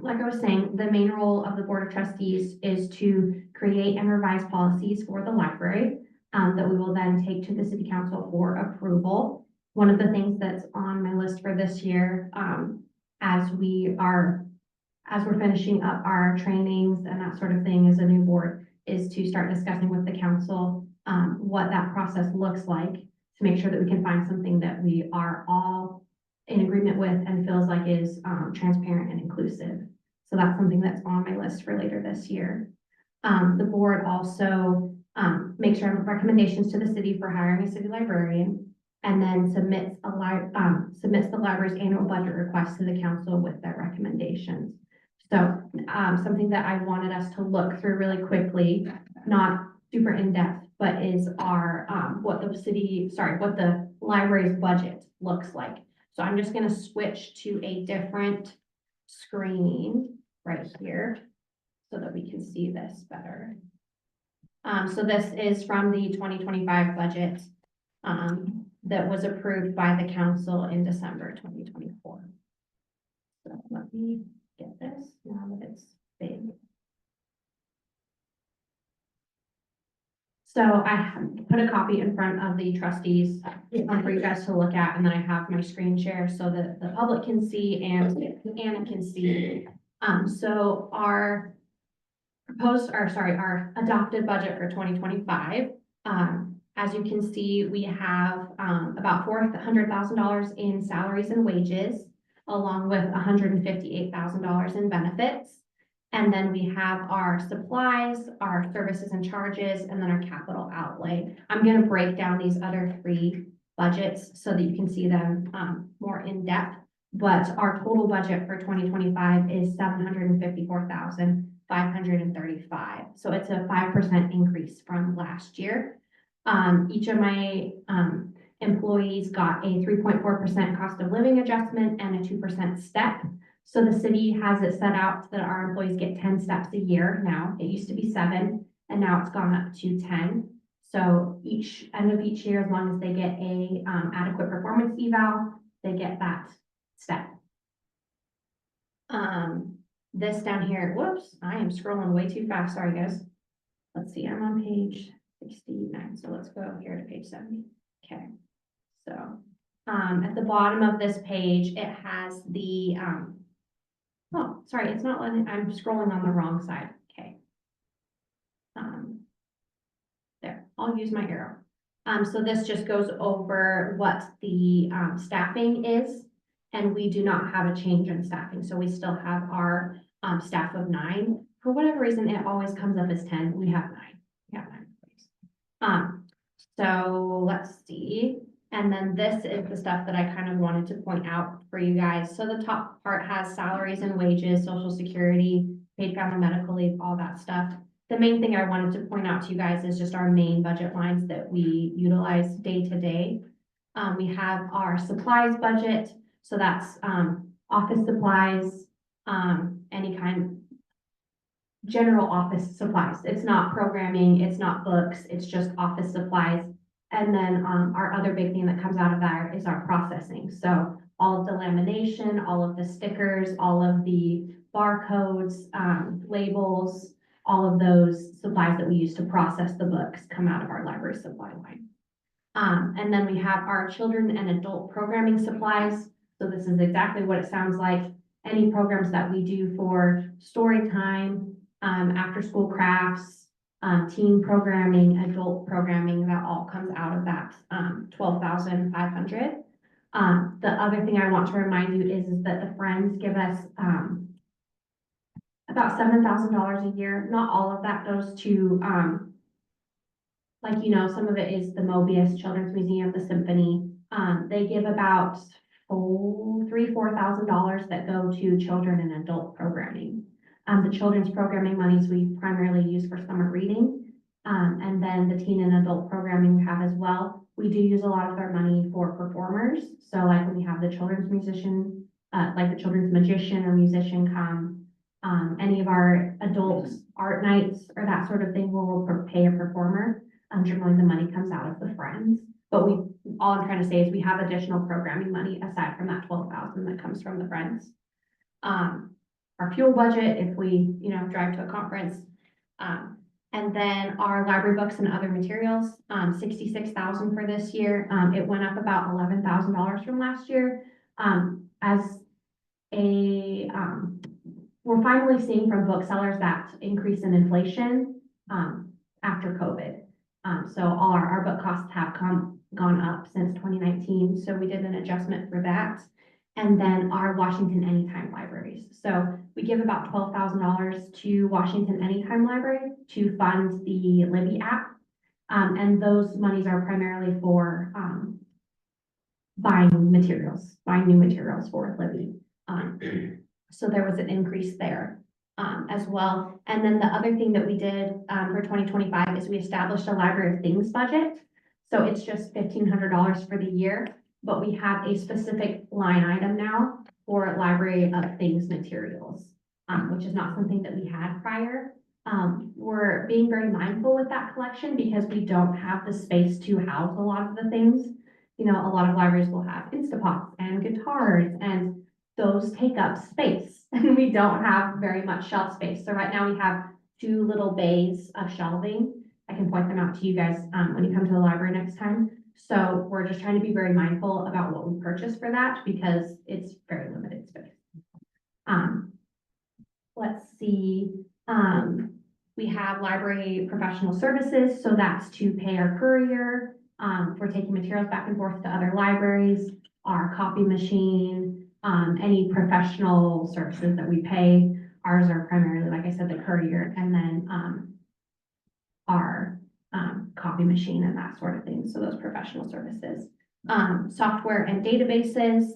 like I was saying, the main role of the Board of Trustees is to create and revise policies for the library that we will then take to the City Council for approval. One of the things that's on my list for this year, as we're finishing up our trainings and that sort of thing as a new board, is to start discussing with the council what that process looks like to make sure that we can find something that we are all in agreement with and feels like is transparent and inclusive. So that's something that's on my list for later this year. The board also makes recommendations to the city for hiring a city librarian, and then submits the library's annual budget request to the council with their recommendations. So something that I wanted us to look through really quickly, not super in-depth, but is our what the library's budget looks like. So I'm just gonna switch to a different screen right here. so that we can see this better. So this is from the 2025 budget, that was approved by the council in December 2024. So let me get this now that it's big. So I have put a copy in front of the trustees for you guys to look at, and then I have my screen share so that the public can see and Anna can see. So our our adopted budget for 2025, as you can see, we have about $400,000 in salaries and wages, along with $158,000 in benefits. And then we have our supplies, our services and charges, and then our capital outlay. I'm going to break down these other three budgets so that you can see them more in depth. But our total budget for 2025 is $754,535. So it's a 5% increase from last year. Each of my employees got a 3.4% cost of living adjustment and a 2% step. So the city has it set out that our employees get 10 steps a year now. It used to be 7, and now it's gone up to 10. So end of each year, as long as they get a adequate performance eval, they get that step. This down here, whoops, I am scrolling way too fast. Sorry, guys. Let's see, I'm on page 69. So let's go here to page 70. Okay. So at the bottom of this page, it has the oh, sorry, it's not letting, I'm scrolling on the wrong side. Okay. There, I'll use my arrow. So this just goes over what the staffing is, and we do not have a change in staffing. So we still have our staff of 9. For whatever reason, it always comes up as 10. We have 9. We have 9. So let's see. And then this is the stuff that I kind of wanted to point out for you guys. So the top part has salaries and wages, social security, paid family medical leave, all that stuff. The main thing I wanted to point out to you guys is just our main budget lines that we utilize day to day. We have our supplies budget. So that's office supplies, any kind, general office supplies. It's not programming, it's not books, it's just office supplies. And then our other big thing that comes out of that is our processing. So all of the lamination, all of the stickers, all of the barcodes, labels, all of those supplies that we use to process the books come out of our library supply line. And then we have our children and adult programming supplies. So this is exactly what it sounds like. Any programs that we do for story time, after school crafts, teen programming, adult programming, that all comes out of that $12,500. The other thing I want to remind you is that the Friends give us about $7,000 a year. Not all of that goes to like, you know, some of it is the Mobius Children's Museum, the Symphony. They give about $4,000 that go to children and adult programming. The children's programming monies we primarily use for summer reading. And then the teen and adult programming we have as well. We do use a lot of our money for performers. So like when we have the children's musician, like the children's magician or musician come, any of our adults art nights or that sort of thing where we'll pay a performer. Generally the money comes out of the Friends. But all I'm trying to say is we have additional programming money aside from that $12,000 that comes from the Friends. Our fuel budget, if we, you know, drive to a conference, and then our library books and other materials, $66,000 for this year. It went up about $11,000 from last year. We're finally seeing from booksellers that increase in inflation after COVID. So all our book costs have gone up since 2019. So we did an adjustment for that. And then our Washington Anytime libraries. So we give about $12,000 to Washington Anytime Library to fund the Libby app. And those monies are primarily for buying new materials for Libby. So there was an increase there as well. And then the other thing that we did for 2025 is we established a Library of Things budget. So it's just $1,500 for the year. But we have a specific line item now for Library of Things materials. which is not something that we had prior. We're being very mindful with that collection because we don't have the space to house a lot of the things. You know, a lot of libraries will have Instapots and guitars, and those take up space, and we don't have very much shelf space. So right now we have two little bays of shelving. I can point them out to you guys when you come to the library next time. So we're just trying to be very mindful about what we purchase for that because it's very limited space. Let's see, we have library professional services, so that's to pay our courier for taking materials back and forth to other libraries, our copy machine, any professional services that we pay. Ours are primarily, like I said, the courier, and then our copy machine and that sort of thing. So those professional services. Software and databases.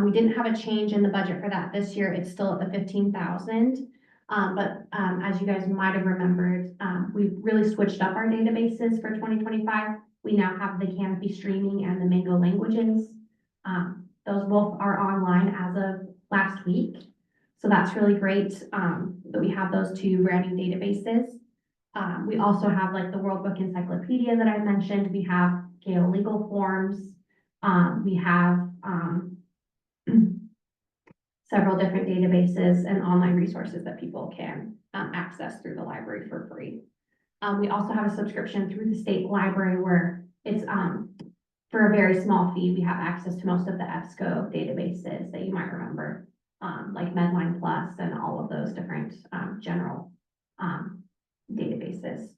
We didn't have a change in the budget for that this year. It's still at the 15,000. But as you guys might have remembered, we really switched up our databases for 2025. We now have the Canopy streaming and the Mango languages. Those both are online as of last week. So that's really great that we have those two brand new databases. We also have like the World Book Encyclopedia that I mentioned. We have Gale legal forms. We have several different databases and online resources that people can access through the library for free. We also have a subscription through the state library where it's for a very small fee. We have access to most of the EBSCO databases that you might remember, like Medline Plus and all of those different general databases.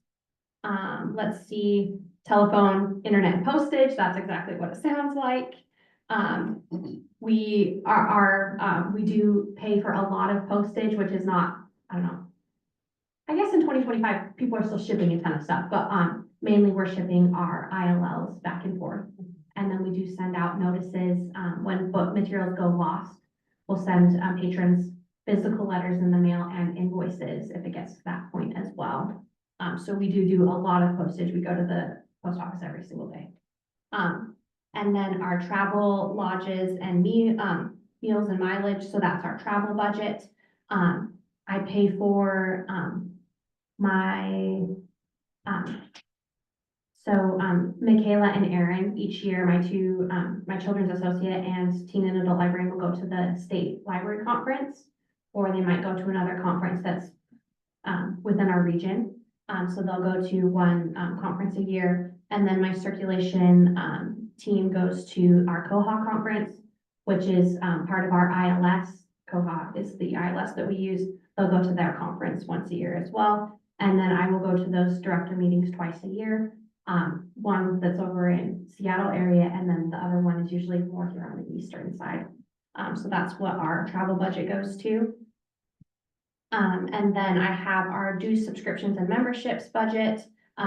Let's see, telephone, internet, and postage. That's exactly what it sounds like. We we do pay for a lot of postage, which is not, I don't know. I guess in 2025, people are still shipping a ton of stuff, but mainly we're shipping our ILLs back and forth. And then we do send out notices when book materials go lost. We'll send patrons physical letters in the mail and invoices if it gets to that point as well. So we do a lot of postage. We go to the post office every single day. And then our travel, lodges, and meals and mileage. So that's our travel budget. I pay for Michaela and Aaron each year, my children's associate and teen and adult librarian will go to the state library conference, or they might go to another conference that's within our region. So they'll go to one conference a year, and then my circulation team goes to our COHA conference, which is part of our ILS. COHA is the ILS that we use. They'll go to their conference once a year as well. And then I will go to those director meetings twice a year. One that's over in Seattle area, and then the other one is usually more here on the eastern side. So that's what our travel budget goes to. And then I have our dues, subscriptions, and memberships budget.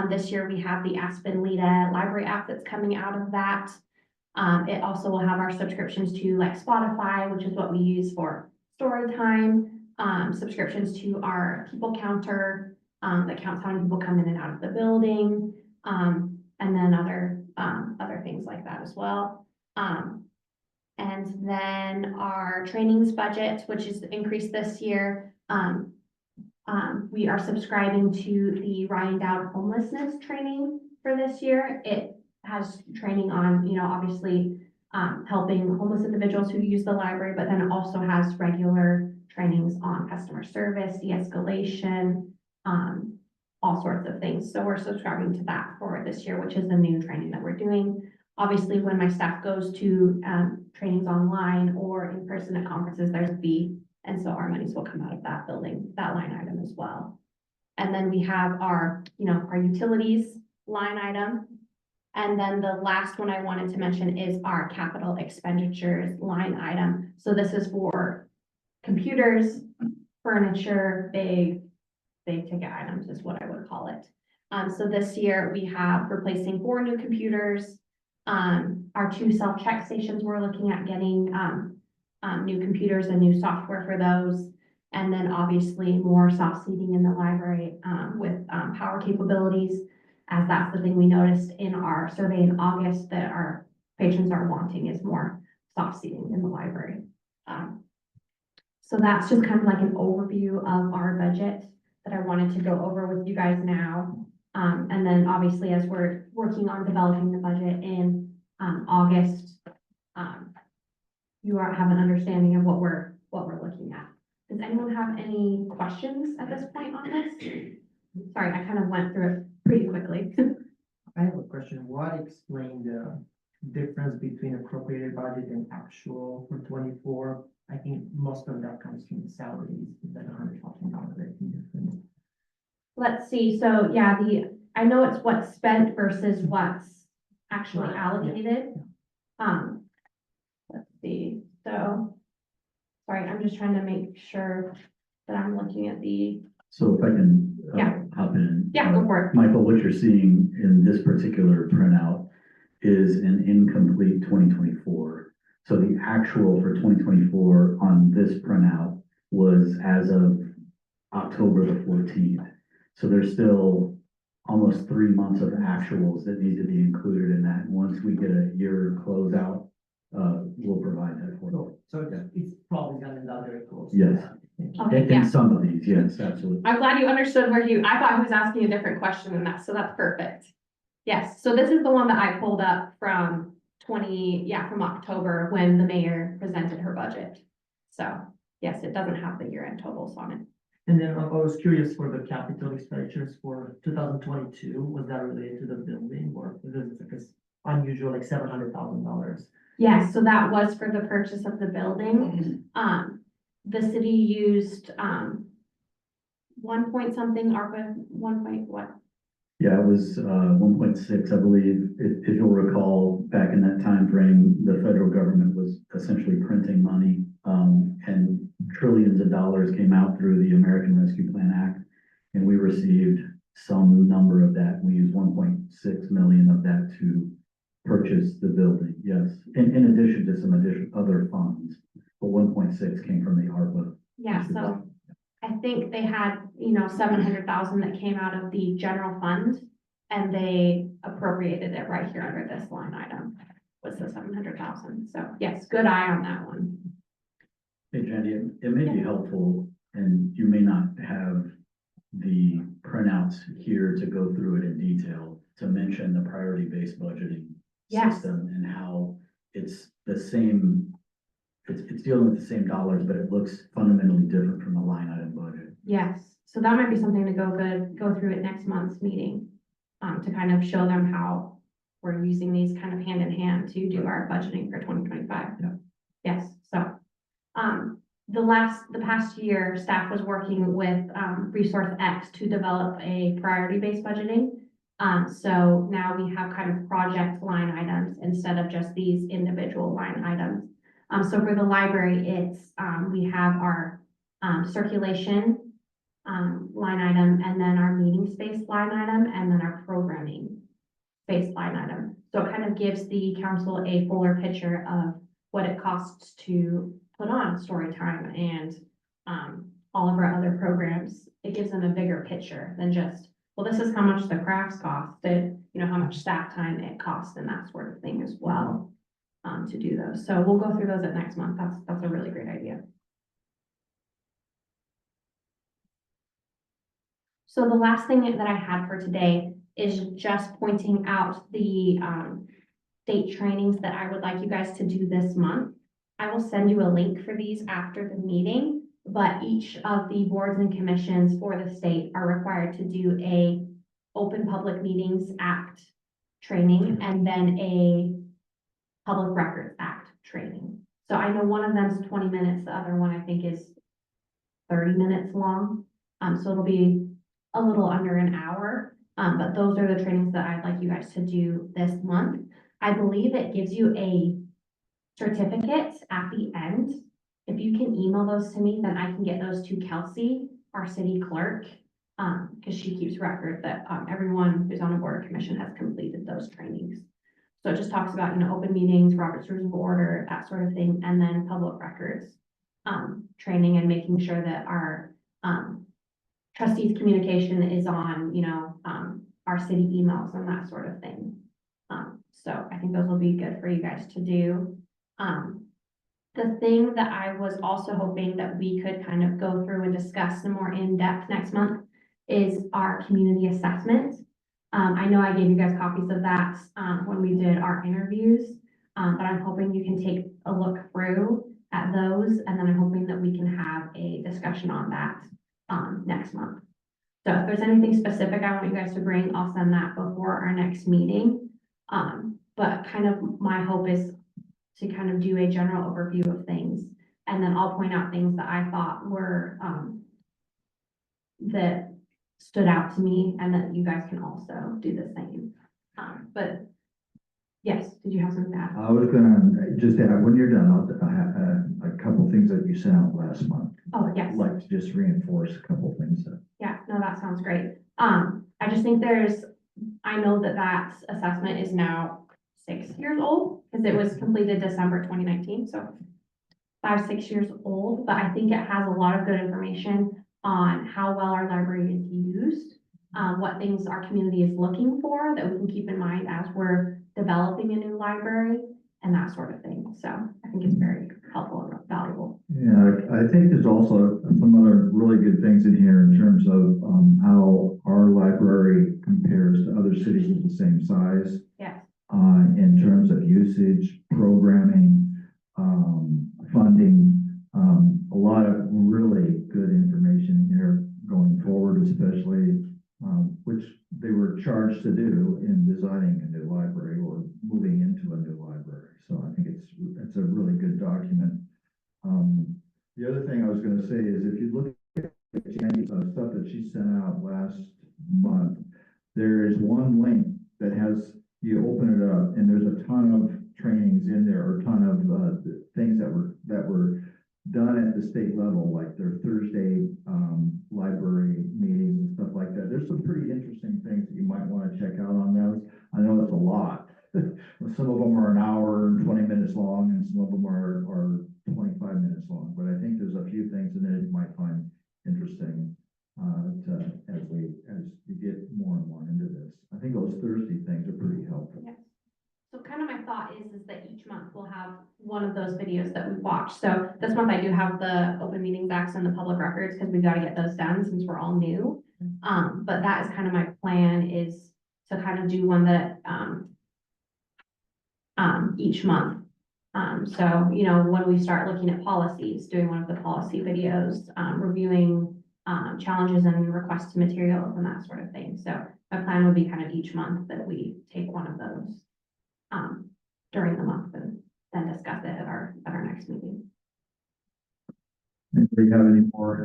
This year we have the Aspen Lita library app that's coming out of that. It also will have our subscriptions to like Spotify, which is what we use for story time, subscriptions to our people counter that counts how many people come in and out of the building, and then other things like that as well. And then our trainings budget, which is increased this year. We are subscribing to the Ryan Dowd homelessness training for this year. It has training on, obviously helping homeless individuals who use the library, but then it also has regular trainings on customer service, de-escalation, all sorts of things. So we're subscribing to that for this year, which is the new training that we're doing. Obviously, when my staff goes to trainings online or in person at conferences, there's a fee. And so our monies will come out of that building, that line item as well. And then we have our utilities line item. And then the last one I wanted to mention is our capital expenditures line item. So this is for computers, furniture, big ticket items is what I would call it. So this year we have replacing 4 new computers. Our 2 self-check stations, we're looking at getting new computers and new software for those. And then obviously more soft seating in the library with power capabilities, as that's the thing we noticed in our survey in August that our patrons are wanting is more soft seating in the library. So that's just kind of like an overview of our budget that I wanted to go over with you guys now. And then obviously as we're working on developing the budget in, August, you have an understanding of what we're looking at. Does anyone have any questions at this point on this? Sorry, I kind of went through it pretty quickly. I have a question. What explained the difference between appropriated budget and actual for 24? I think most of that comes from the salaries, that $100,000, I think. Difference. Let's see, so yeah, I know it's what's spent versus what's actually Right, yeah. allocated. Let's see, so, sorry, I'm just trying to make sure that I'm looking at the, So if I can, Yeah. hop in. yeah, go for it. Michael, what you're seeing in this particular printout is an incomplete 2024. So the actual for 2024 on this printout was as of October the 14th. So there's still almost 3 months of actuals that need to be included in that. Once we get a year closeout, we'll provide that for you. So it's probably gonna be very close. to Yes. that, I think. Okay, In yeah. some of these, yes, absolutely. I'm glad you understood I thought he was asking a different question than that, so that's perfect. Yes, so this is the one that I pulled up from from October when the mayor presented her budget. So, yes, it doesn't have the year-end totals on it. And then I was curious for the capital expenditures for 2022, was that related to the building or is it like this unusual, like $700,000? Yes, so that was for the purchase of the building. The city used, 1 point something, ARPA, 1 point what? Yeah, it was 1.6, I believe. If you'll recall, back in that time frame, the federal government was essentially printing money, and trillions of dollars came out through the American Rescue Plan Act, and we received some number of that. We used 1.6 million of that to purchase the building, yes, in addition to some other funds. But 1.6 came from the ARPA. Yeah, so I think they had, 700,000 that came out of the general fund and they appropriated it right here under this line item was the 700,000. So yes, good eye on that one. Hey, Jandy, it may be helpful, and you may not have the printouts here to go through it in detail, to mention the priority-based budgeting Yes. system and how it's the same, it's dealing with the same dollars, but it looks fundamentally different from the line item budget. Yes, so that might be something to go through at next month's meeting, to kind of show them how we're using these kind of hand in hand to do our budgeting for 2025. Yeah. Yes, so, the past year, staff was working with, Resource X to develop a priority-based budgeting. So now we have kind of project line items instead of just these individual line items. So for the library, it's, we have our, circulation, line item, and then our meeting space line item, and then our programming space line item. So it kind of gives the council a fuller picture of what it costs to put on story time and, all of our other programs. It gives them a bigger picture than just, well, this is how much the crafts cost, how much staff time it costs and that sort of thing as well, to do those. So we'll go through those at next month. That's a really great idea. So the last thing that I had for today is just pointing out the, state trainings that I would like you guys to do this month. I will send you a link for these after the meeting, but each of the boards and commissions for the state are required to do a Open Public Meetings Act training and then a Public Records Act training. So I know one of them is 20 minutes, the other one I think is 30 minutes long. So it'll be a little under an hour, but those are the trainings that I'd like you guys to do this month. I believe it gives you a certificate at the end. If you can email those to me, then I can get those to Kelsey, our city clerk, because she keeps record that everyone who's on a board or commission has completed those trainings. So it just talks about, open meetings, Robert's Rules of Order, that sort of thing, and then public records training and making sure that our trustees communication is on, our city emails and that sort of thing. So I think those will be good for you guys to do. The thing that I was also hoping that we could kind of go through and discuss some more in depth next month is our community assessment. I know I gave you guys copies of that, when we did our interviews. But I'm hoping you can take a look through at those, and then I'm hoping that we can have a discussion on that, next month. So if there's anything specific I want you guys to bring, I'll send that before our next meeting. But kind of my hope is to kind of do a general overview of things, and then I'll point out things that I thought were, that stood out to me, and that you guys can also do the same. But yes, did you have something to add? I was gonna just add, when you're done, I have a couple things that you sent out last month. Oh, yes. I'd like to just reinforce a couple things that. Yeah, no, that sounds great. I just think I know that that assessment is now 6 years old, because it was completed December 2019, so 5, 6 years old, but I think it has a lot of good information on how well our library is used, what things our community is looking for that we can keep in mind as we're developing a new library, and that sort of thing. So I think it's very helpful and valuable. Yeah, I think there's also some other really good things in here in terms of how our library compares to other cities of the same size. Yes. In terms of usage, programming, funding, a lot of really good information here going forward, especially which they were charged to do in designing a new library or moving into a new library. So I think it's a really good document. The other thing I was going to say is if you look at Jenny's stuff that she sent out last month, there is one link that has, you open it up and there's a ton of trainings in there, or a ton of things that were done at the state level, like their Thursday library meetings and stuff like that. There's some pretty interesting things that you might want to check out on those. I know it's a lot. Some of them are an hour and 20 minutes long, and some of them are 25 minutes long. But I think there's a few things in there you might find interesting as you get more and more into this. I think those Thursday things are pretty helpful. Yes. So kind of my thought is that each month we'll have one of those videos that we watch. So this month I do have the Open Meetings Acts and the public records, because we've got to get those done since we're all new. But that is kind of my plan, is to kind of do one that each month. So, you know, when we start looking at policies, doing one of the policy videos, reviewing challenges and requests to materials and that sort of thing. So my plan would be kind of each month that we take one of those during the month and then discuss it at our next meeting. Anybody have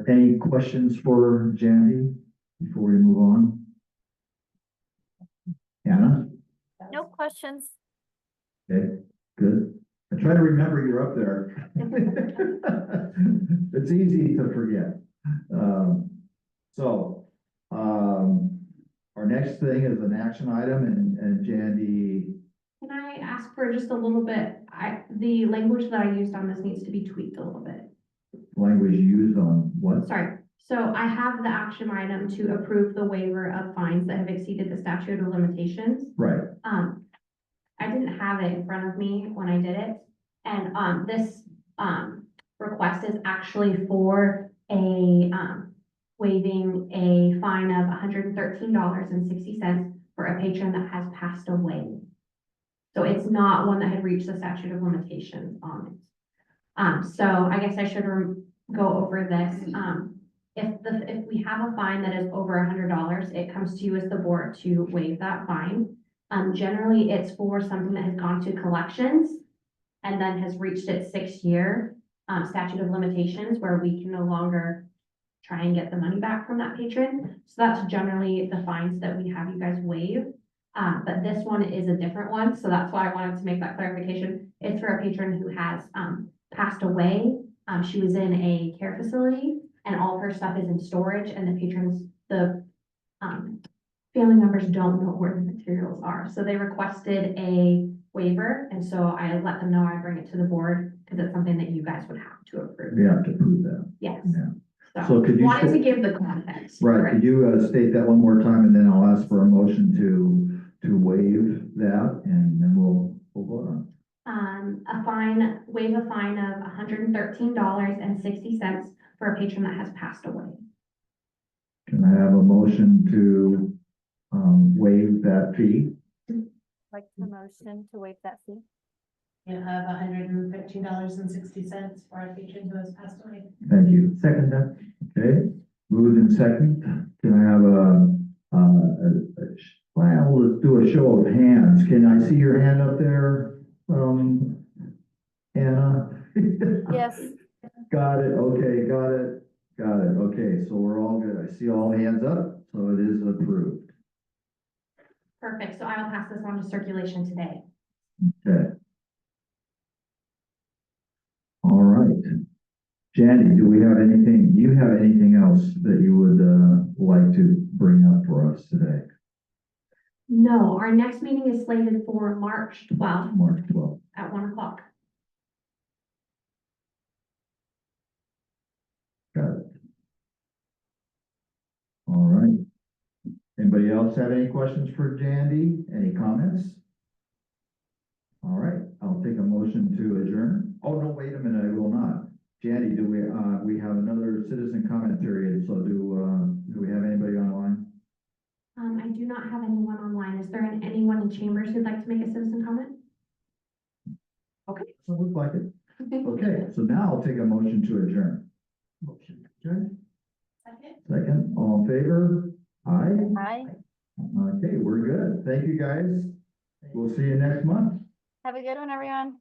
any questions for Jandy before we move on? Anna? No questions. Okay, good. I try to remember you're up there. It's easy to forget. Our next thing is an action item, and Jandy. Can I ask for just a little bit, the language that I used on this needs to be tweaked a little bit. Language used on what? Sorry, so I have the action item to approve the waiver of fines that have exceeded the statute of limitations. Right. I didn't have it in front of me when I did it, and this request is actually for a waiving a fine of $113.60 for a patron that has passed away. So it's not one that had reached the statute of limitations on it. So I guess I should go over this. If we have a fine that is over $100, it comes to you as the board to waive that fine. Generally, it's for something that has gone to collections and then has reached its 6-year statute of limitations, where we can no longer try and get the money back from that patron. So that's generally the fines that we have you guys waive. But this one is a different one, so that's why I wanted to make that clarification. It's for a patron who has passed away. She was in a care facility, and all of her stuff is in storage, and the family members don't know where the materials are. So they requested a waiver, and so I let them know I'd bring it to the board, because it's something that you guys would have to approve. We have to prove that. Yes. Yeah. So could you wanted say- to give the context. Right, could you state that one more time, and then I'll ask for a motion to waive that, and then we'll vote on it. A fine waive a fine of $113.60 for a patron that has passed away. Can I have a motion to, waive that fee? Like the motion to waive that fee. You have $113.60 for a patron who has passed away. Thank you. Second that. Okay, moved in second. Can I have well, let's do a show of hands. Can I see your hand up there? Anna? Yes. Got it, okay, got it, got it. Okay, so we're all good. I see all hands up, so it is approved. Perfect, so I will pass this on to circulation today. Okay. All right. Jandy, do we have anything, do you have anything else that you would, like to bring up for us today? No, our next meeting is slated for March 12th March 12th. at 1 o'clock. Got it. All right. Anybody else have any questions for Jandy? Any comments? All right, I'll take a motion to adjourn. Oh, no, wait a minute, I will not. Jandy, do we have another citizen comment period, so do we have anybody online? I do not have anyone online. Is there anyone in chambers who'd like to make a citizen comment? Okay. So it looks like it. Okay, so now I'll take a motion to adjourn. Motion adjourned. Second? Second, all in favor? Aye? Hi. Okay, we're good. Thank you, guys. We'll see you next month. Have a good one, everyone.